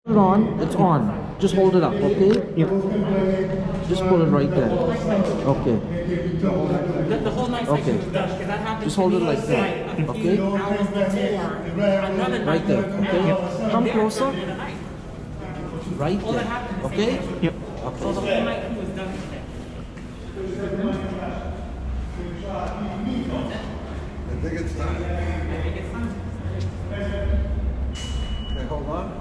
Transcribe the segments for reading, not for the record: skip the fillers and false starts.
Hold on, it's on. Just hold it up, okay? Yep. Just pull it right there. Okay. The whole night cycle Okay. was done because that happened Just to hold me it like that. a few Okay? hours before another night. Right there. Okay? Come closer. Right All that there. happened the same Okay? night. Yep. So Okay. the whole night he was done today. I think it's time. I think it's time. Okay, hold on.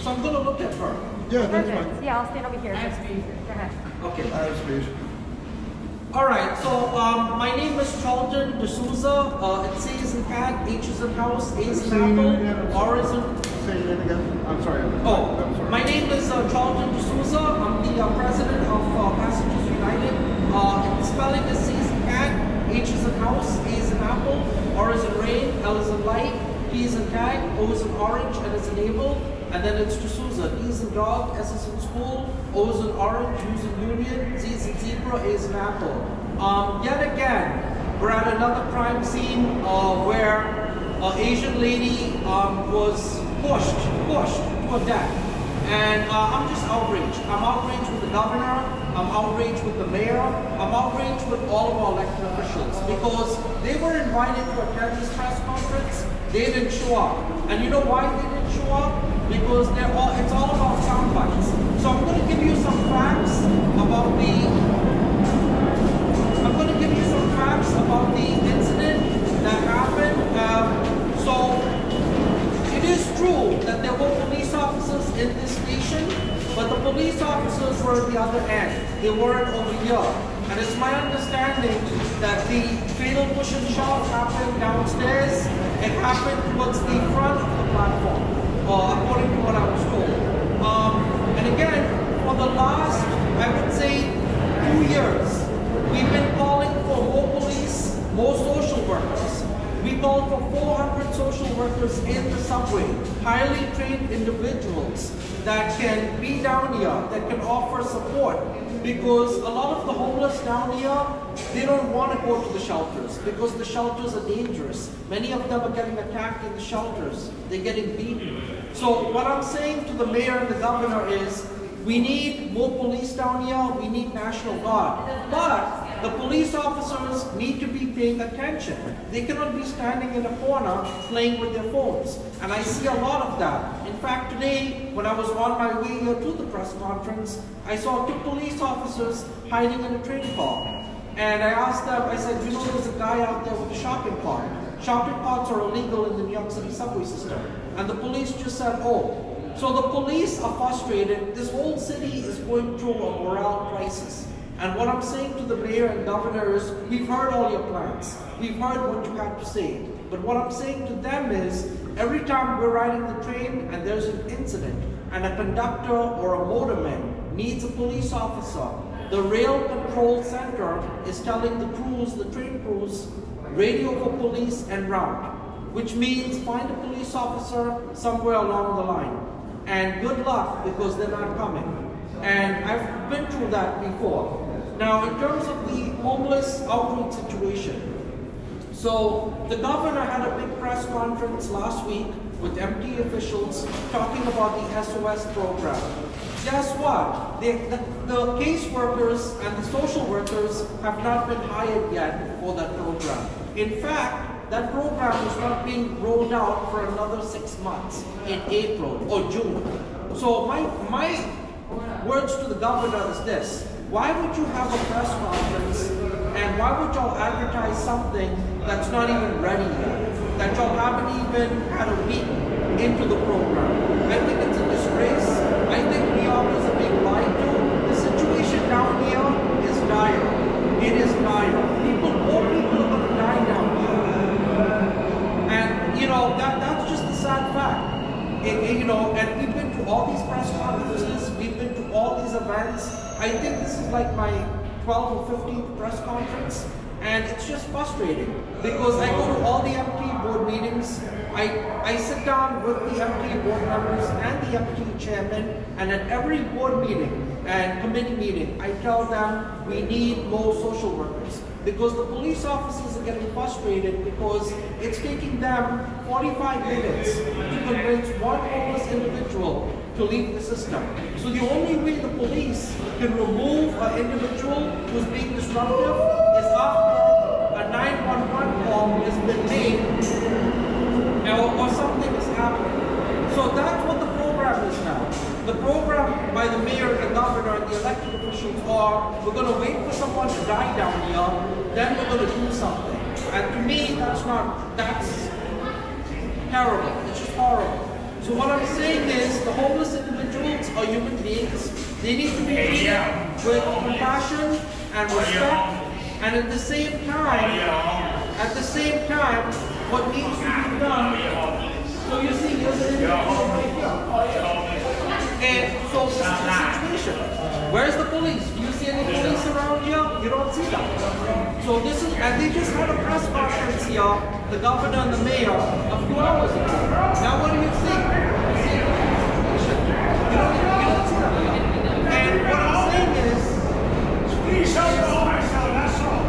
So I'm gonna look at her. Yeah, that's Perfect. fine. Yeah, I'll stand over here. I have speed. Go ahead. Okay. I have speech. All right, so my name is Charlton D'Souza. It says in cat, H is in house, A is in apple, R is in... Say your name again. I'm sorry. Oh, I'm sorry. my name is Charlton D'Souza. I'm the president of Passengers United. Spelling is C is in cat, H is in house, A is in apple, R is in rain, L is in light, P is in cat, O is in orange, N is in navel, and then it's D'Souza. D is in dog, S is in school, O is in orange, U is in union, Z is in zebra, A is in apple. Yet again, we're at another crime scene where an Asian lady was pushed to a death. And I'm just outraged. I'm outraged with the governor, I'm outraged with the mayor, I'm outraged with all of our elected officials because they were invited to attend this press conference, they didn't show up. And you know why they didn't show up? Because it's all about sound bites. So I'm going to give you some facts about the incident that happened. So it is true that there were police officers in this station, but the police officers were at the other end. They weren't over here. And it's my understanding that the fatal push and shove happened downstairs. It happened towards the front of the platform, according to what I was told. And again, for the last, I would say, 2 years, we've been calling for more police, more social workers. We called for 400 social workers in the subway, highly trained individuals that can be down here, that can offer support. Because a lot of the homeless down here, they don't want to go to the shelters because the shelters are dangerous. Many of them are getting attacked in the shelters. They're getting beaten. So what I'm saying to the mayor and the governor is, we need more police down here, we need National Guard. But the police officers need to be paying attention. They cannot be standing in a corner playing with their phones. And I see a lot of that. In fact, today, when I was on my way here to the press conference, I saw 2 police officers hiding in a train car. And I asked them, I said, you know, there's a guy out there with a shopping cart. Shopping carts are illegal in the New York City subway system. And the police just said, oh. So the police are frustrated. This whole city is going through a morale crisis. And what I'm saying to the mayor and governor is, we've heard all your plans. We've heard what you have to say. But what I'm saying to them is, every time we're riding the train and there's an incident, and a conductor or a motorman needs a police officer, the rail control center is telling the crews, the train crews, radio for police en route, which means find a police officer somewhere along the line. And good luck, because they're not coming. And I've been through that before. Now, in terms of the homeless outreach situation, so the governor had a big press conference last week with MT officials talking about the SOS program. Guess what? The caseworkers and the social workers have not been hired yet for that program. In fact, that program is not being rolled out for another 6 months in April or June. So my words to the governor is this: why would you have a press conference and why would y'all advertise something that's not even ready yet, that y'all haven't even had a week into the program? I think it's a disgrace. I think New Yorkers are being lied to. The situation down here is dire. It is dire. More people are going to die down here. And you know, that's just a sad fact. You know, and we've been to all these press conferences, we've been to all these events. I think this is like my 12th or 15th press conference, and it's just frustrating because I go to all the MT board meetings. I sit down with the MT board members and the MT chairman, and at every board meeting and committee meeting, I tell them we need more social workers. because the police officers are getting frustrated because it's taking them 45 minutes to convince one homeless individual to leave the system. So the only way the police can remove an individual who's being disruptive is after a 911 call has been made or something has happened. So that's what the program is now. The program by the mayor, the governor, and the elected officials are, we're going to wait for someone to die down here, then we're going to do something. And to me, that's terrible. It's just horrible. So what I'm saying is, the homeless individuals are human beings. They need to be treated with compassion and respect. And at the same time, what needs to be done. So you see, here's an individual right here. And so this is the situation. Where's the police? Do you see any police around here? You don't see them. So this is, and they just had a press conference here, the governor and the mayor, a few hours ago. Now what do you think? You see the situation. You don't see them here. And what I'm saying is, please help the homeless out, that's all.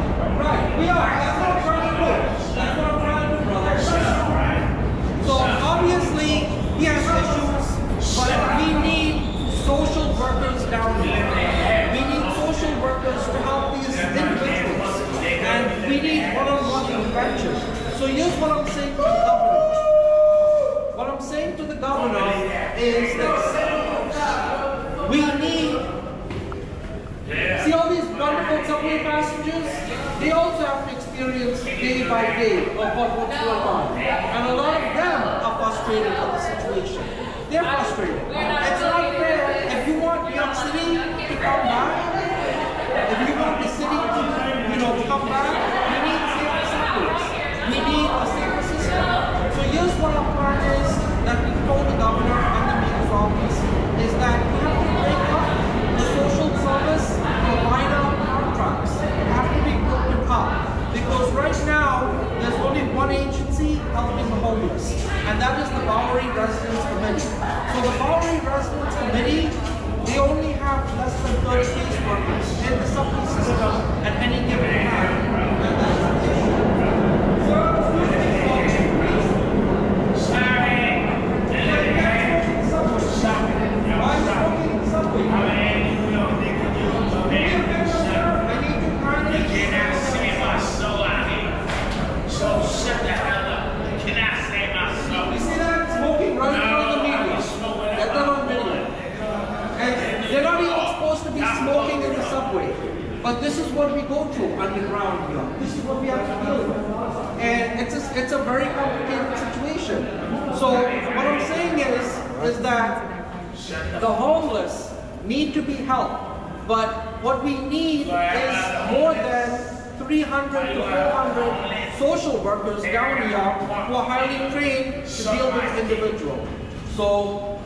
right, we are. That's what I'm trying to do. That's what I'm trying to do, brother. So obviously, he has issues, but we need social workers down here. We need social workers to help these individuals. And we need one-on-one intervention. So here's what I'm saying to the governor. What I'm saying to the governor is that we need, see all these wonderful subway passengers? They also have to experience day by day of what's going on. And a lot of them are frustrated with the situation. They're frustrated. It's not fair. If you want New York City to come back, if you want the city to come back, we need safer subways. We need a safer system. So here's what our plan is that we've told the governor and the mayor's office is that we have to break up the social service provider contracts. Have to be broken up. Because right now, there's only one agency helping the homeless, and that is the Bowery Residents Committee. So the Bowery Residents Committee, they only have less than 30 caseworkers in the subway system at any given time. And that's the issue. So, why are you smoking in the subway? So shut the hell up. Can I say myself? You see that? Smoking right in front of the media. Get that on video. And they're not even supposed to be smoking in the subway. But this is what we go through underground here. This is what we have to deal with. And it's a very complicated situation. So what I'm saying is that the homeless need to be helped. But what we need is more than 300 to 400 social workers down here who are highly trained to deal with individuals. So,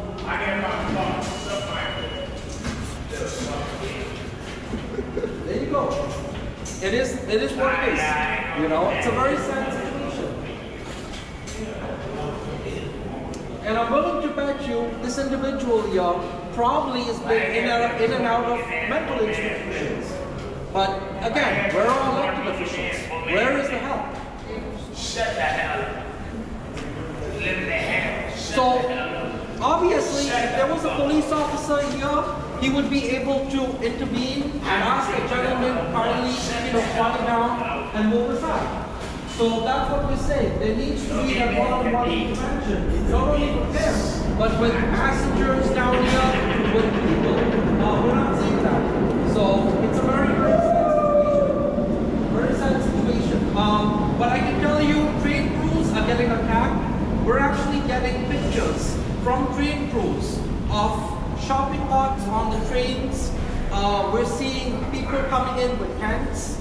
there you go. It is what it is. It's a very sad situation. And I'm willing to bet you this individual here probably has been in and out of mental institutions. But again, where are our elected officials? Where is the help? Shut the hell up. Live in the hell. So, obviously, if there was a police officer here, he would be able to intervene and ask the gentleman kindly, quiet down and move aside. So that's what we're saying. There needs to be that one-on-one intervention, not only with them, but with passengers down here, with people. We're not saying that. So it's a very sad situation. But I can tell you, train crews are getting attacked. We're actually getting pictures from train crews of shopping carts on the trains. We're seeing people coming in with cans,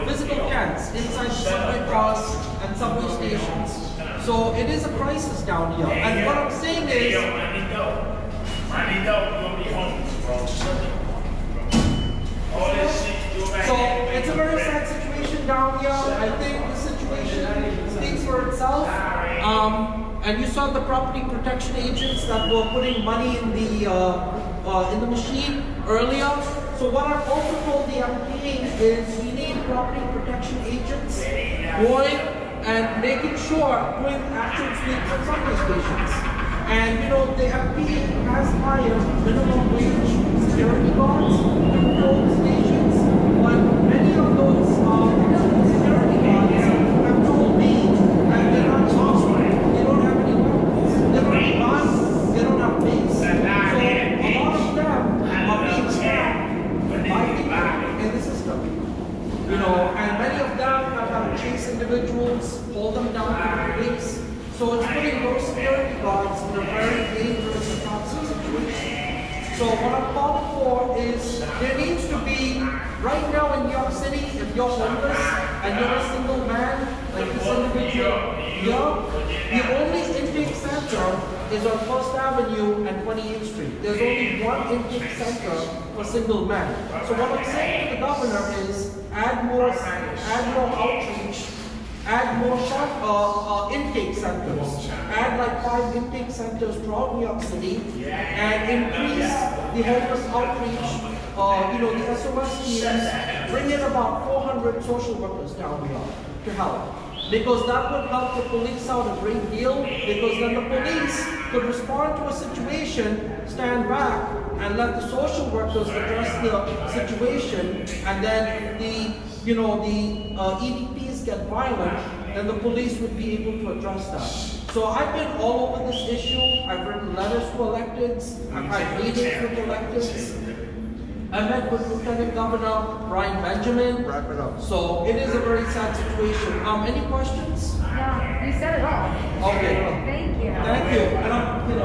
physical cans inside subway cars and subway stations. So it is a crisis down here. And what I'm saying is, Money don't, you're gonna be homeless, bro. All this shit you do back so there, it's a very sad situation down here. I think the situation speaks for itself. And you saw the property protection agents that were putting money in the machine earlier. So what I've also told the MP is we need property protection agents going and making sure doing actual sweeps at some of the stations. And you know, the MP has hired minimum wage security guards to patrol the stations, but many of those security guards have told me that they're not armed, they don't have any weapons, they don't have guns, they don't have base. So a lot of them are being stabbed by people in the system. You know, and many of them have had to chase individuals, hold them down to the police. So it's putting those security guards in a very dangerous and toxic situation. So what I'm calling for is there needs to be, right now in New York City, if you're homeless and you're a single man, like this individual here, the only intake center is on First Avenue and 28th Street. There's only one intake center for single men. So what I'm saying to the governor is add more outreach, add more intake centers, add like 5 intake centers throughout New York City, and increase the homeless outreach, you know, the SOS teams, bring in about 400 social workers down here to help. Because that would help the police out a great deal, because then the police could respond to a situation, stand back, and let the social workers address the situation, and then if the EDPs get violent, then the police would be able to address that. So I've been all over this issue. I've written letters to electeds. I've had meetings with electeds. I met with Lieutenant Governor Brian Benjamin. Wrap it up. So it is a very sad situation. Any questions? No, you said it all. Okay. Thank you. Thank you. And